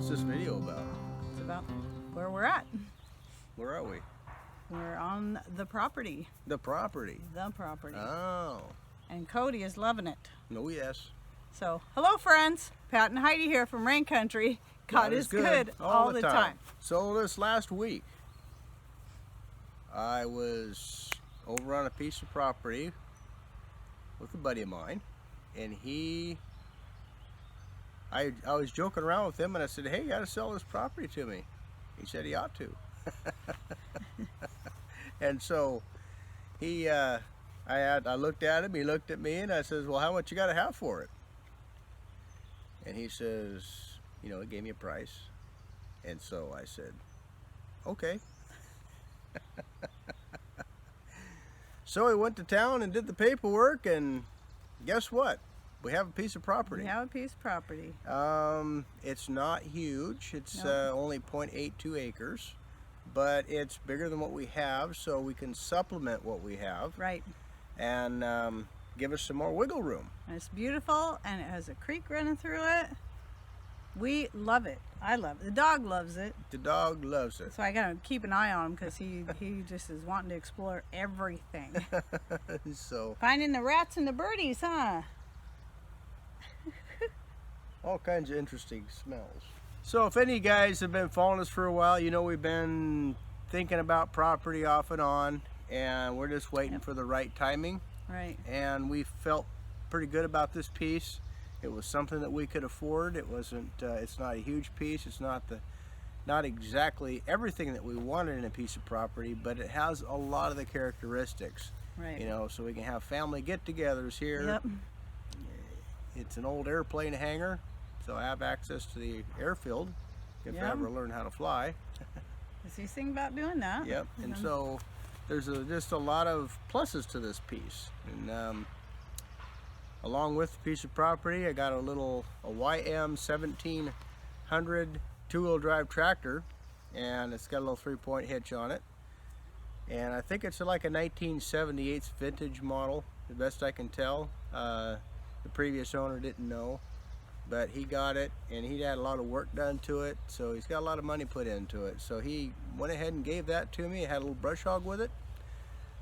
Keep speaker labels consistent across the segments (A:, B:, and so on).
A: What's this video about?
B: It's about where we're at.
A: Where are we?
B: We're on the property.
A: The property.
B: The property.
A: Oh.
B: And Cody is loving it.
A: Oh, yes.
B: So, hello friends. Pat and Heidi here from Rain Country. God is good all the time.
A: So this last week, I was over on a piece of property with a buddy of mine, and I was joking around with him, and I said, hey, you got to sell this property to me. He said he ought to. And so I looked at him, he looked at me, and I says, well, how much you got to have for it? And he says, you know, he gave me a price. And so I said, okay. So he went to town and did the paperwork, and guess what? We have a piece of property.
B: We have a piece of property.
A: It's not huge. It's only 0.82 acres, but it's bigger than what we have, so we can supplement what we have.
B: Right.
A: And give us some more wiggle room.
B: And it's beautiful, and it has a creek running through it. We love it. I love it. The dog loves it.
A: The dog loves it.
B: So I gotta keep an eye on him because he just is wanting to explore everything.
A: So
B: finding the rats and the birdies, huh?
A: All kinds of interesting smells. So if any of you guys have been following us for a while, you know we've been thinking about property off and on, and we're just waiting for the right timing.
B: Right. And
A: we felt pretty good about this piece. It was something that we could afford. It wasn't. It's not a huge piece. It's not exactly everything that we wanted in a piece of property, but it has a lot of the characteristics.
B: Right.
A: You know, so we can have family get-togethers here.
B: Yep.
A: It's an old airplane hangar, so I have access to the airfield if I ever learn how to fly.
B: Is he thinking about doing that?
A: Yep. And so there's just a lot of pluses to this piece. And along with the piece of property, I got a YM 1700 two-wheel drive tractor, and it's got a little 3-point hitch on it. And I think it's like a 1978 vintage model, the best I can tell. The previous owner didn't know, but he got it, and he had a lot of work done to it, so he's got a lot of money put into it. So he went ahead and gave that to me. It had a little brush hog with it.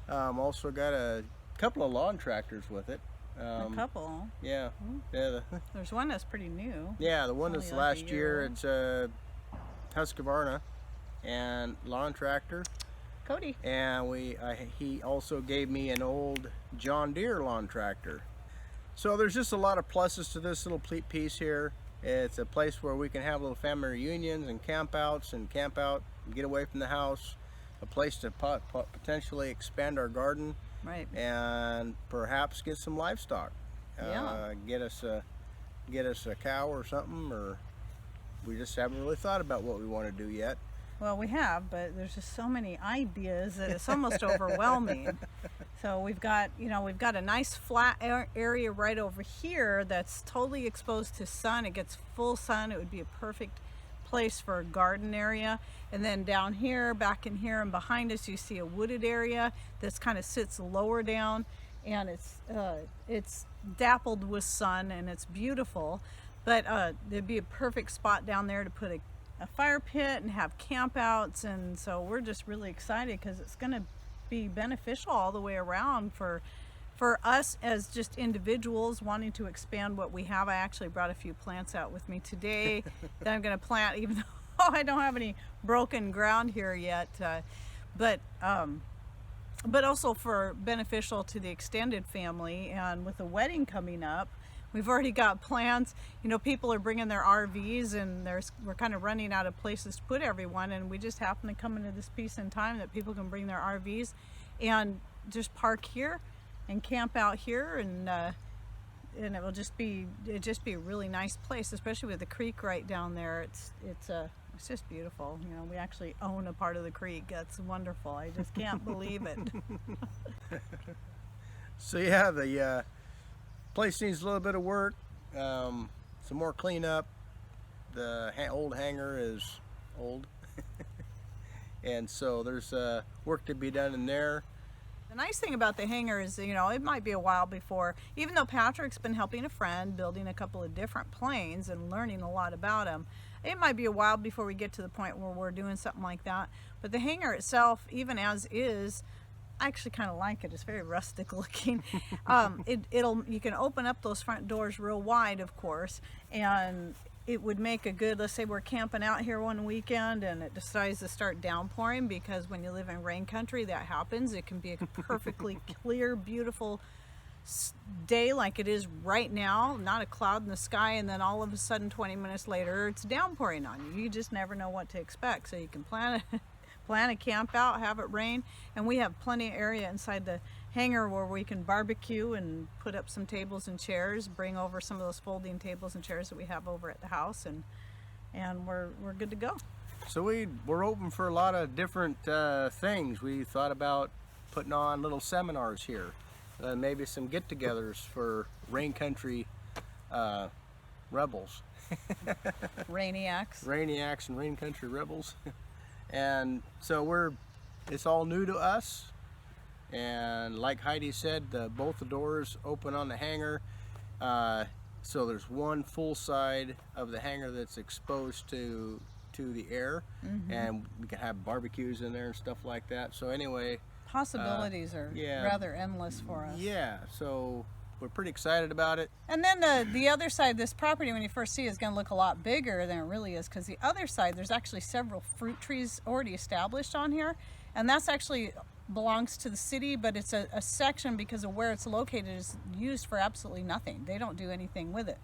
A: Also got a couple of lawn tractors with it.
B: A couple?
A: Yeah.
B: There's one that's pretty new.
A: Yeah, the one that's last year. It's a Husqvarna and lawn tractor.
B: Cody.
A: And he also gave me an old John Deere lawn tractor. So there's just a lot of pluses to this little piece here. It's a place where we can have little family reunions and campouts and camp out and get away from the house. A place to potentially expand our garden.
B: Right.
A: And perhaps get some livestock. Get us a cow or something, or we just haven't really thought about what we want to do yet.
B: Well, we have, but there's just so many ideas that it's almost overwhelming. So we've got a nice flat area right over here that's totally exposed to sun. It gets full sun. It would be a perfect place for a garden area. And then down here, back in here and behind us, you see a wooded area that's kind of sits lower down, and it's dappled with sun, and it's beautiful. But there'd be a perfect spot down there to put a fire pit and have campouts, and so we're just really excited because it's going to be beneficial all the way around for us as just individuals wanting to expand what we have. I actually brought a few plants out with me today that I'm going to plant, even though I don't have any broken ground here yet, but also for beneficial to the extended family. And with the wedding coming up, we've already got plans. You know, people are bringing their RVs, and we're kind of running out of places to put everyone, and we just happen to come into this piece in time that people can bring their RVs and just park here and camp out here, and it'll just be a really nice place, especially with the creek right down there. It's just beautiful. You know, we actually own a part of the creek. That's wonderful. I just can't believe it.
A: So yeah, the place needs a little bit of work, some more cleanup. The old hangar is old, and so there's work to be done in there.
B: The nice thing about the hangar is, you know, it might be a while before, even though Patrick's been helping a friend building a couple of different planes and learning a lot about them, it might be a while before we get to the point where we're doing something like that. But the hangar itself, even as is, I actually kind of like it. It's very rustic looking. You can open up those front doors real wide, of course, and it would make a good, let's say we're camping out here one weekend and it decides to start downpouring, because when you live in rain country, that happens. It can be a perfectly clear, beautiful day like it is right now, not a cloud in the sky, and then all of a sudden 20 minutes later it's downpouring on you. You just never know what to expect. So you can plan a camp out, have it rain, and we have plenty of area inside the hangar where we can barbecue and put up some tables and chairs, bring over some of those folding tables and chairs that we have over at the house, and we're good to go.
A: So we're open for a lot of different things. We thought about putting on little seminars here, maybe some get-togethers for rain country rebels.
B: Rainiacs
A: and rain country rebels. And so it's all new to us, and like Heidi said, both the doors open on the hangar, so there's one full side of the hangar that's exposed to the air, and we can have barbecues in there and stuff like that. So anyway,
B: possibilities are rather endless for us.
A: Yeah, so we're pretty excited about it.
B: And then the other side of this property, when you first see it, is going to look a lot bigger than it really is, because the other side, there's actually several fruit trees already established on here, and that's actually belongs to the city, but it's a section, because of where it's located, is used for absolutely nothing. They don't do anything with it.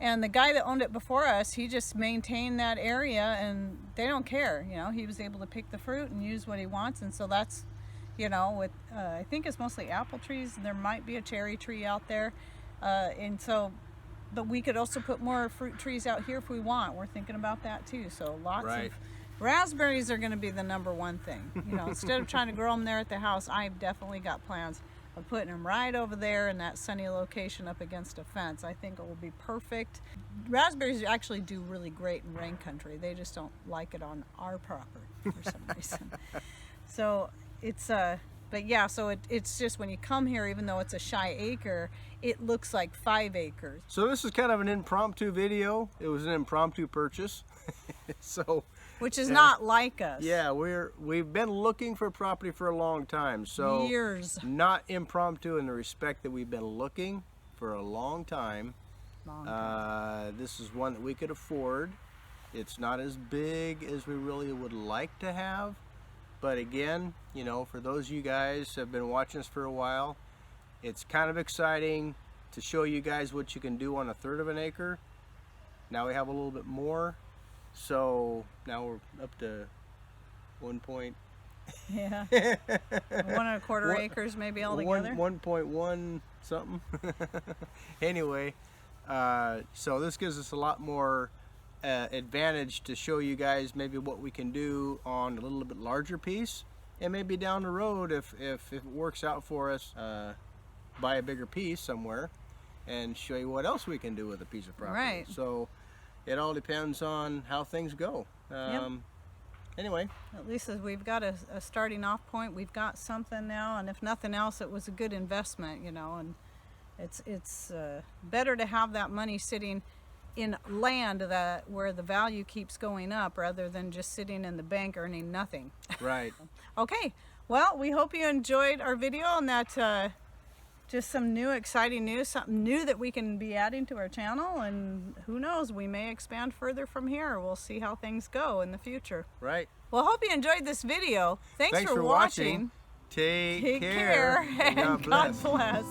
B: And the guy that owned it before us, he just maintained that area, and they don't care. You know, he was able to pick the fruit and use what he wants, and so that's, you know, with I think it's mostly apple trees, and there might be a cherry tree out there, and so, but we could also put more fruit trees out here if we want. We're thinking about that too. So lots of raspberries are going to be the #1 thing. You know, instead of trying to grow them there at the house, I've definitely got plans of putting them right over there in that sunny location up against a fence. I think it will be perfect. Raspberries actually do really great in rain country. They just don't like it on our property for some reason. So it's but yeah, so it's just, when you come here, even though it's a shy acre, it looks like 5 acres.
A: So this is kind of an impromptu video. It was an impromptu purchase. So,
B: which is not like us.
A: Yeah, we've been looking for property for a long time. So
B: years.
A: Not impromptu in the respect that we've been looking for a long time. This is one that we could afford. It's not as big as we really would like to have. But again, you know, for those of you guys who have been watching us for a while, it's kind of exciting to show you guys what you can do on 1/3 of an acre. Now we have a little bit more. So now we're up to 1 point.
B: Yeah. 1¼ acres maybe altogether.
A: 1.1 something. Anyway, so this gives us a lot more advantage to show you guys maybe what we can do on a little bit larger piece, and maybe down the road, if it works out for us, buy a bigger piece somewhere and show you what else we can do with a piece of property.
B: Right.
A: So it all depends on how things go. Anyway,
B: at least as we've got a starting off point, we've got something now, and if nothing else, it was a good investment, you know. And it's better to have that money sitting in land where the value keeps going up, rather than just sitting in the bank earning nothing.
A: Right.
B: Okay, well, we hope you enjoyed our video, and that just some new exciting news, something new that we can be adding to our channel, and who knows, we may expand further from here. We'll see how things go in the future.
A: Right.
B: Well, hope you enjoyed this video. Thanks for watching.
A: Take
B: care, and God bless.